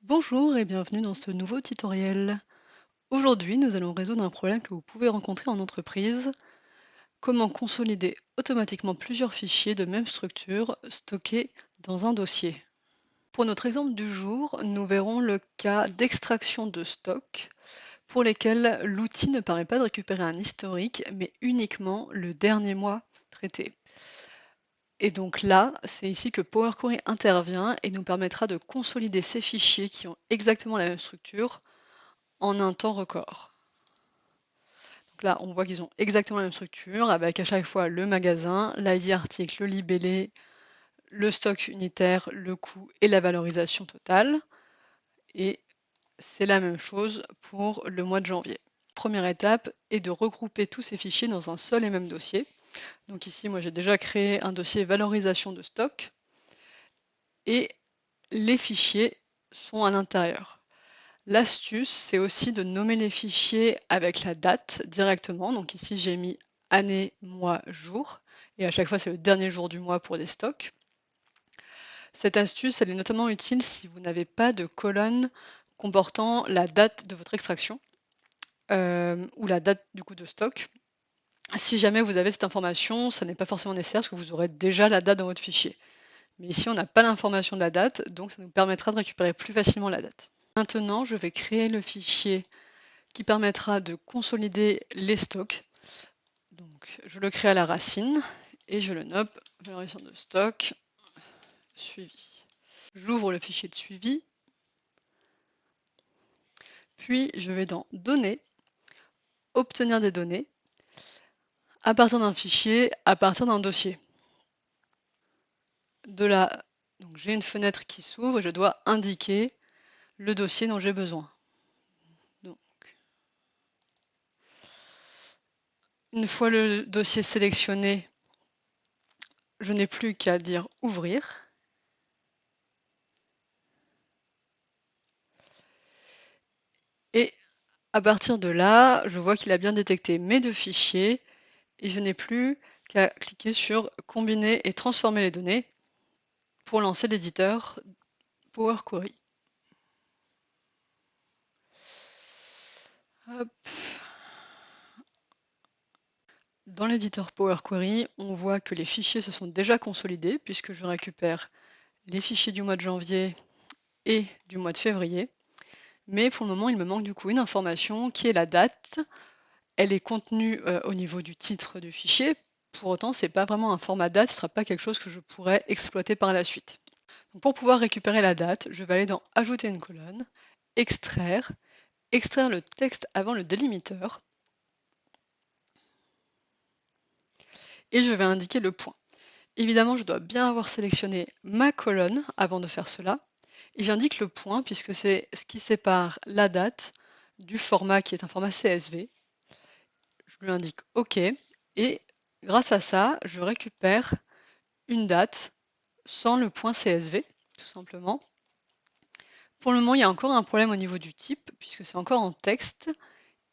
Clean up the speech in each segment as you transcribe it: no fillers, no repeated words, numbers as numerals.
Bonjour et bienvenue dans ce nouveau tutoriel. Aujourd'hui, nous allons résoudre un problème que vous pouvez rencontrer en entreprise. Comment consolider automatiquement plusieurs fichiers de même structure stockés dans un dossier. Pour notre exemple du jour, nous verrons le cas d'extraction de stock pour lesquels l'outil ne permet pas de récupérer un historique, mais uniquement le dernier mois traité. Et donc là, c'est ici que Power Query intervient et nous permettra de consolider ces fichiers qui ont exactement la même structure en un temps record. Donc là, on voit qu'ils ont exactement la même structure, avec à chaque fois le magasin, l'ID article, le libellé, le stock unitaire, le coût et la valorisation totale. Et c'est la même chose pour le mois de janvier. Première étape est de regrouper tous ces fichiers dans un seul et même dossier. Donc ici, moi j'ai déjà créé un dossier valorisation de stock et les fichiers sont à l'intérieur. L'astuce, c'est aussi de nommer les fichiers avec la date directement. Donc ici, j'ai mis année, mois, jour. Et à chaque fois, c'est le dernier jour du mois pour les stocks. Cette astuce, elle est notamment utile si vous n'avez pas de colonne comportant la date de votre extraction ou la date du coup de stock. Si jamais vous avez cette information, ça n'est pas forcément nécessaire parce que vous aurez déjà la date dans votre fichier. Mais ici, on n'a pas l'information de la date, donc ça nous permettra de récupérer plus facilement la date. Maintenant, je vais créer le fichier qui permettra de consolider les stocks. Donc, je le crée à la racine et je le nomme valorisation de stock suivi. J'ouvre le fichier de suivi, puis je vais dans Données, Obtenir des données, à partir d'un fichier, à partir d'un dossier. De là, donc j'ai une fenêtre qui s'ouvre et je dois indiquer le dossier dont j'ai besoin. Donc, une fois le dossier sélectionné, je n'ai plus qu'à dire ouvrir. Et à partir de là, je vois qu'il a bien détecté mes deux fichiers et je n'ai plus qu'à cliquer sur combiner et transformer les données pour lancer l'éditeur Power Query. Hop. Dans l'éditeur Power Query, on voit que les fichiers se sont déjà consolidés puisque je récupère les fichiers du mois de janvier et du mois de février. Mais pour le moment, il me manque du coup une information qui est la date. Elle est contenue au niveau du titre du fichier. Pour autant, ce n'est pas vraiment un format date, ce ne sera pas quelque chose que je pourrais exploiter par la suite. Donc pour pouvoir récupérer la date, je vais aller dans Ajouter une colonne, Extraire, extraire le texte avant le délimiteur, et je vais indiquer le point. Évidemment, je dois bien avoir sélectionné ma colonne avant de faire cela, et j'indique le point puisque c'est ce qui sépare la date du format qui est un format CSV. Je lui indique OK, et grâce à ça, je récupère une date sans le point CSV, tout simplement. Pour le moment, il y a encore un problème au niveau du type, puisque c'est encore en texte,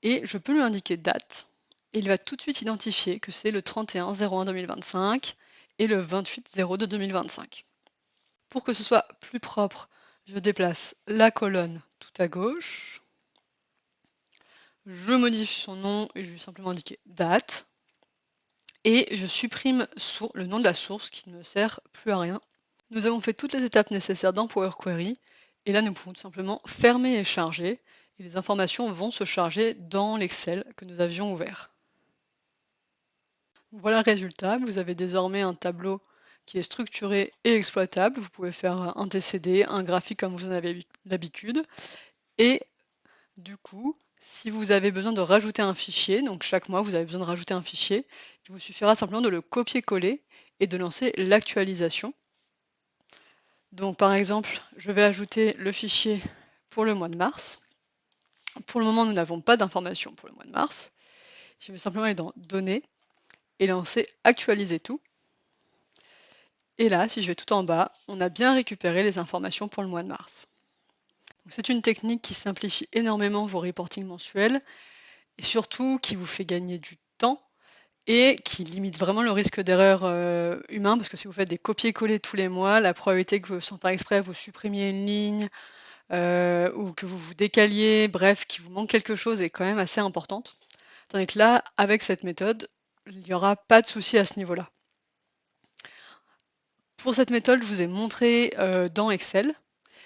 et je peux lui indiquer date, et il va tout de suite identifier que c'est le 31/01/2025 et le 28/02/2025. Pour que ce soit plus propre, je déplace la colonne tout à gauche, je modifie son nom et je vais simplement indiquer date, et je supprime le nom de la source qui ne me sert plus à rien. Nous avons fait toutes les étapes nécessaires dans Power Query, et là nous pouvons tout simplement fermer et charger, et les informations vont se charger dans l'Excel que nous avions ouvert. Voilà le résultat, vous avez désormais un tableau qui est structuré et exploitable. Vous pouvez faire un TCD, un graphique comme vous en avez l'habitude. Et du coup, si vous avez besoin de rajouter un fichier, donc chaque mois vous avez besoin de rajouter un fichier, il vous suffira simplement de le copier-coller et de lancer l'actualisation. Donc par exemple, je vais ajouter le fichier pour le mois de mars. Pour le moment, nous n'avons pas d'informations pour le mois de mars. Je vais simplement aller dans Données et lancer Actualiser tout. Et là, si je vais tout en bas, on a bien récupéré les informations pour le mois de mars. C'est une technique qui simplifie énormément vos reportings mensuels et surtout qui vous fait gagner du temps et qui limite vraiment le risque d'erreur humain, parce que si vous faites des copier-coller tous les mois, la probabilité que sans faire exprès vous supprimiez une ligne, ou que vous vous décaliez, bref, qu'il vous manque quelque chose est quand même assez importante. Tandis que là, avec cette méthode, il n'y aura pas de souci à ce niveau-là. Pour cette méthode, je vous ai montré, dans Excel,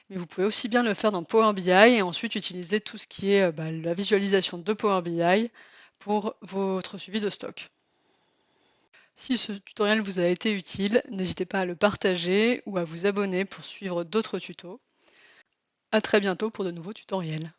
mais vous pouvez aussi bien le faire dans Power BI et ensuite utiliser tout ce qui est, la visualisation de Power BI pour votre suivi de stock. Si ce tutoriel vous a été utile, n'hésitez pas à le partager ou à vous abonner pour suivre d'autres tutos. À très bientôt pour de nouveaux tutoriels.